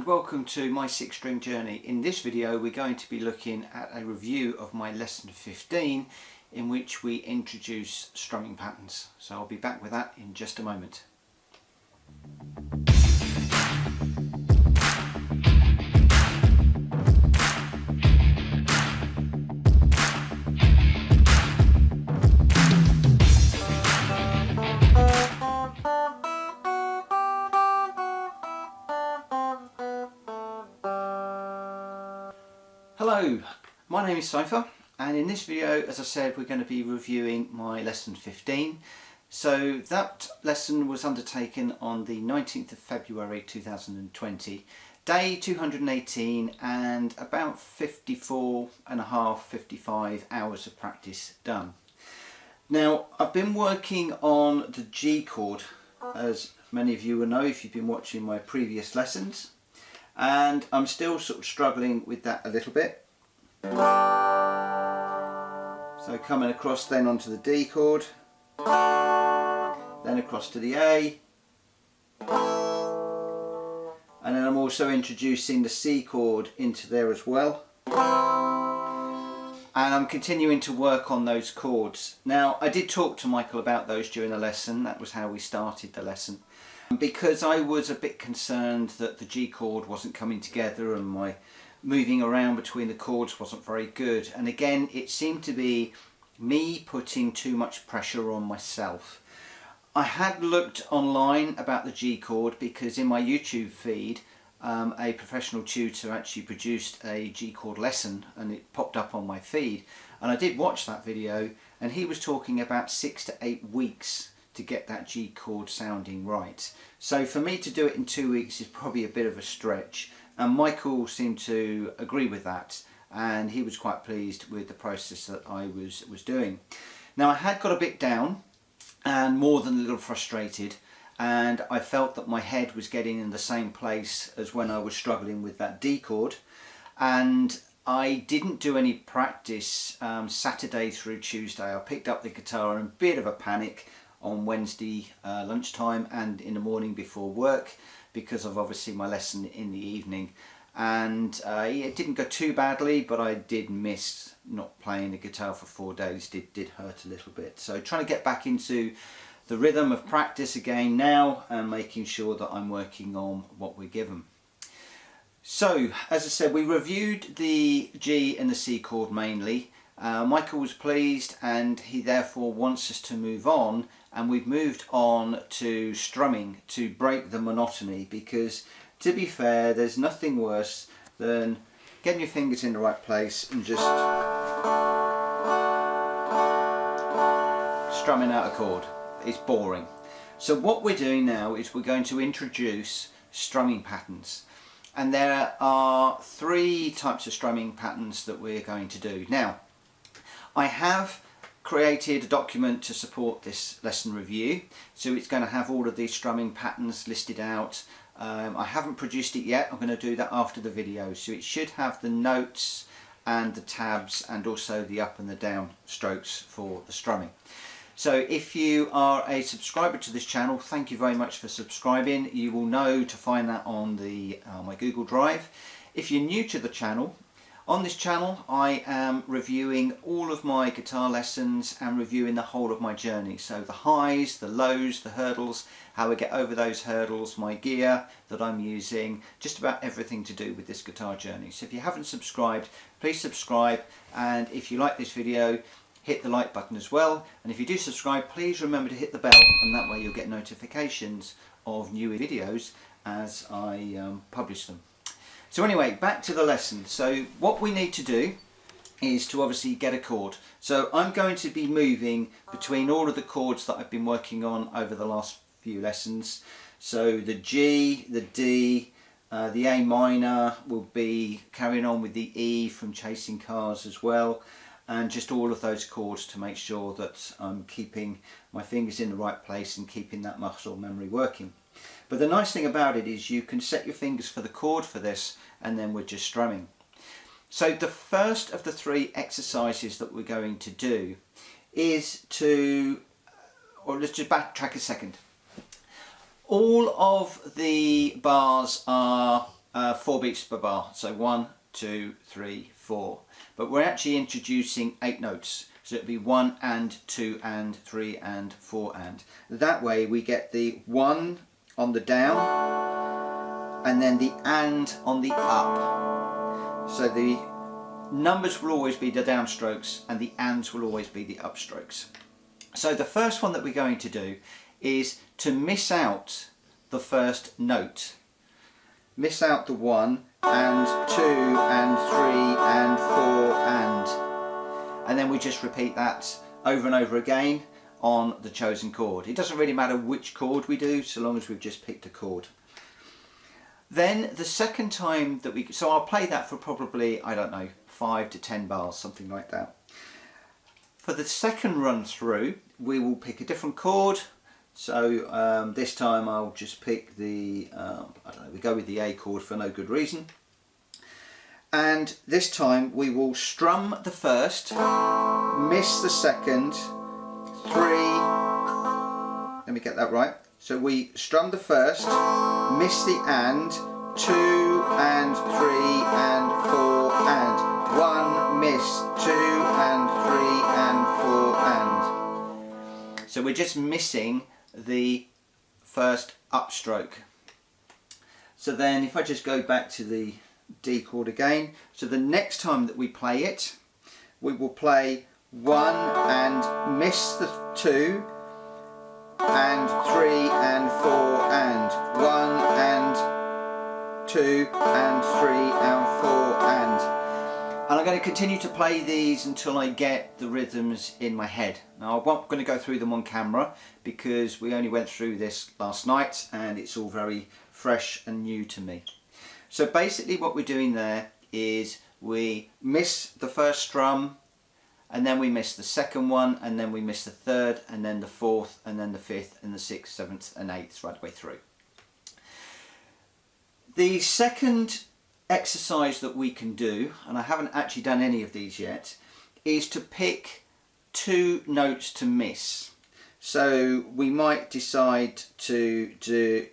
and welcome to my 6-string journey. In this video we're going to be looking at a review of my lesson 15 in which we introduce strumming patterns. So I'll be back with that in just a moment. Hello, my name is Cypher, and in this video, as I said, we're going to be reviewing my lesson 15. So that lesson was undertaken on the 19th of February 2020, day 218, and about 55 hours of practice done. Now, I've been working on the G chord, as many of you will know if you've been watching my previous lessons. And I'm still sort of struggling with that a little bit. So coming across then onto the D chord, then across to the A, and then I'm also introducing the C chord into there as well. And I'm continuing to work on those chords. Now, I did talk to Michael about those during the lesson. That was how we started the lesson. Because I was a bit concerned that the G chord wasn't coming together and my moving around between the chords wasn't very good. And again, it seemed to be me putting too much pressure on myself. I had looked online about the G chord because in my YouTube feed, a professional tutor actually produced a G chord lesson and it popped up on my feed. And I did watch that video, and he was talking about 6 to 8 weeks to get that G chord sounding right. So for me to do it in 2 weeks is probably a bit of a stretch, and Michael seemed to agree with that, and he was quite pleased with the process that I was doing. Now, I had got a bit down and more than a little frustrated, and I felt that my head was getting in the same place as when I was struggling with that D chord, and I didn't do any practice Saturday through Tuesday. I picked up the guitar in a bit of a panic on Wednesday lunchtime and in the morning before work, because of obviously my lesson in the evening, and it didn't go too badly, but I did miss not playing the guitar for 4 days. Did hurt a little bit. So trying to get back into the rhythm of practice again now, and making sure that I'm working on what we're given. So as I said, we reviewed the G and the C chord mainly. Michael was pleased, and he therefore wants us to move on, and we've moved on to strumming to break the monotony, because to be fair, there's nothing worse than getting your fingers in the right place and just strumming out a chord. It's boring. So what we're doing now is we're going to introduce strumming patterns, and there are 3 types of strumming patterns that we're going to do. Now, I have created a document to support this lesson review, so it's going to have all of these strumming patterns listed out. I haven't produced it yet. I'm going to do that after the video, so it should have the notes and the tabs and also the up and the down strokes for the strumming. So if you are a subscriber to this channel, thank you very much for subscribing. You will know to find that on the my Google Drive. If you're new to the channel, on this channel I am reviewing all of my guitar lessons and reviewing the whole of my journey. So the highs, the lows, the hurdles, how I get over those hurdles, my gear that I'm using, just about everything to do with this guitar journey. So if you haven't subscribed, please subscribe, and if you like this video, hit the like button as well. And if you do subscribe, please remember to hit the bell, and that way you'll get notifications of new videos as I publish them. So anyway, back to the lesson. So what we need to do is to obviously get a chord. So I'm going to be moving between all of the chords that I've been working on over the last few lessons. So the G, the D, the A minor will be carrying on with the E from Chasing Cars as well, and just all of those chords to make sure that I'm keeping my fingers in the right place and keeping that muscle memory working. But the nice thing about it is you can set your fingers for the chord for this, and then we're just strumming. So the first of the 3 exercises that we're going to do is to, or let's just backtrack a second. All of the bars are 4 beats per bar, so 1, 2, 3, 4. But we're actually introducing 8 notes, so it'll be 1 and 2 and 3 and 4 and. That way we get the 1 on the down and then the and on the up. So the numbers will always be the downstrokes and the ands will always be the upstrokes. So the first one that we're going to do is to miss out the first note. Miss out the 1 and 2 and 3 and 4 and then we just repeat that over and over again on the chosen chord. It doesn't really matter which chord we do, so long as we've just picked a chord. Then the second time that so I'll play that for probably, I don't know, 5 to 10 bars, something like that. For the second run through, we will pick a different chord. So this time I'll just pick the, I don't know, we go with the A chord for no good reason. And this time we will strum the first, miss the second, 3, let me get that right. So we strum the first, miss the and, 2 and 3 and 4 and, 1, miss, 2 and 3 and 4 and. So we're just missing the first upstroke. So then if I just go back to the D chord again, so the next time that we play it, we will play 1 and miss the 2 and 3 and 4 and 1 and 2 and 3 and 4 and I'm going to continue to play these until I get the rhythms in my head. Now I'm not going to go through them on camera because we only went through this last night and it's all very fresh and new to me. So basically what we're doing there is we miss the first strum and then we miss the second one and then we miss the third and then the fourth and then the fifth and the sixth, seventh and eighth right the way through. The second exercise that we can do, and I haven't actually done any of these yet, is to pick 2 notes to miss. So we might decide to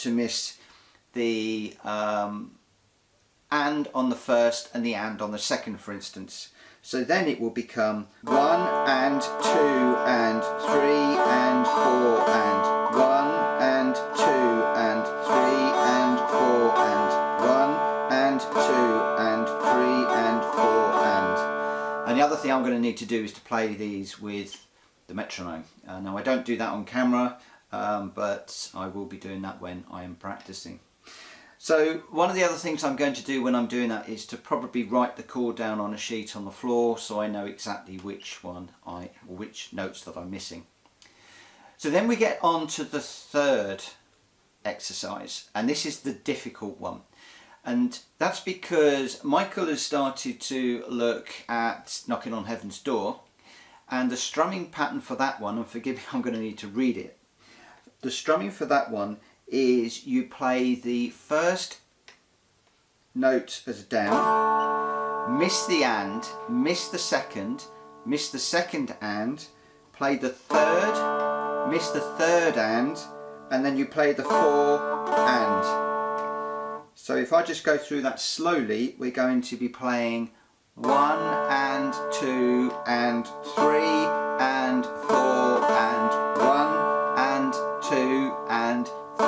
miss the and on the first and the and on the second, for instance. So then it will become 1 and 2 and 3 and 4 and 1 and 2 and 3 and 4 and 1 and 2 and 3 and 4 and. And the other thing I'm going to need to do is to play these with the metronome. Now I don't do that on camera, but I will be doing that when I am practicing. So one of the other things I'm going to do when I'm doing that is to probably write the chord down on a sheet on the floor so I know exactly which which notes that I'm missing. So then we get on to the third exercise, and this is the difficult one. And that's because Michael has started to look at Knocking on Heaven's Door, and the strumming pattern for that one, and forgive me, I'm going to need to read it. The strumming for that one is you play the first note as a down, miss the and, miss the second and, play the third, miss the third and then you play the 4 and. So if I just go through that slowly, we're going to be playing 1 and 2 and 3 and 4 and 1 and 2 and 3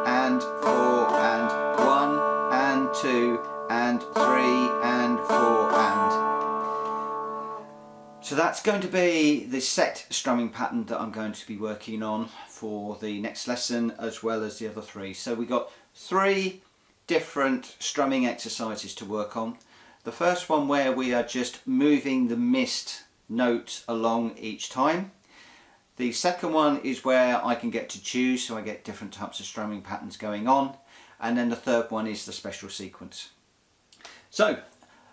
and 4 and 1 and 2 and 3 and 4 and. So that's going to be the set strumming pattern that I'm going to be working on for the next lesson, as well as the other 3. So we got 3 different strumming exercises to work on. The first one where we are just moving the missed note along each time. The second one is where I can get to choose, so I get different types of strumming patterns going on. And then the third one is the special sequence. So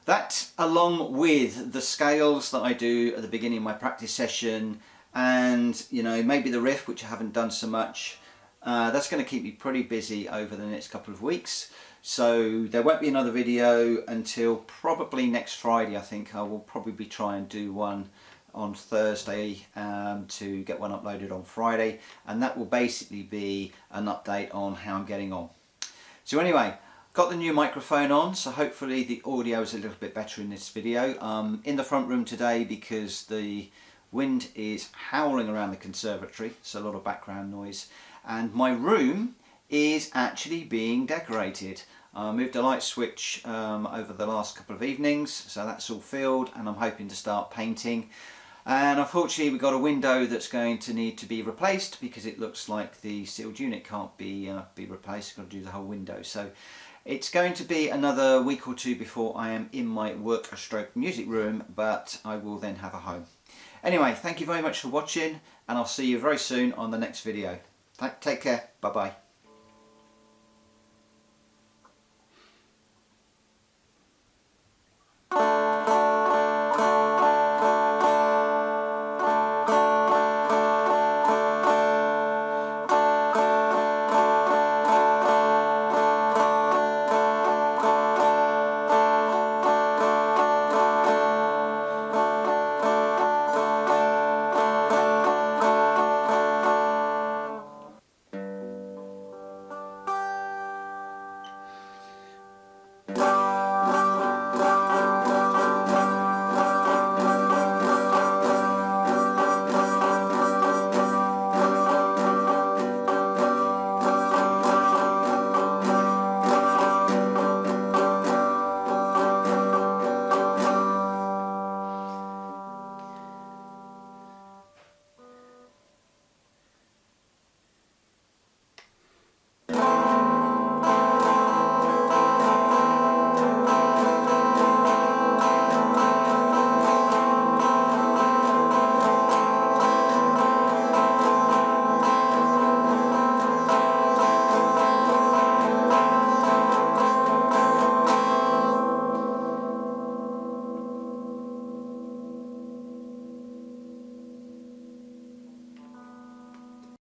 that, along with the scales that I do at the beginning of my practice session, and maybe the riff, which I haven't done so much, that's going to keep me pretty busy over the next couple of weeks. So there won't be another video until probably next Friday. I think I will probably try and do one on Thursday to get one uploaded on Friday, and that will basically be an update on how I'm getting on. So anyway, Got the new microphone on, so hopefully the audio is a little bit better in this video. In the front room today because the wind is howling around the conservatory, so a lot of background noise, and my room is actually being decorated. I moved a light switch over the last couple of evenings, so that's all filled, and I'm hoping to start painting. And unfortunately we've got a window that's going to need to be replaced because it looks like the sealed unit can't be replaced. I've got to do the whole window. So it's going to be another week or two before I am in my work stroke music room, but I will then have a home. Anyway, thank you very much for watching, and I'll see you very soon on the next video. Take care. Bye bye.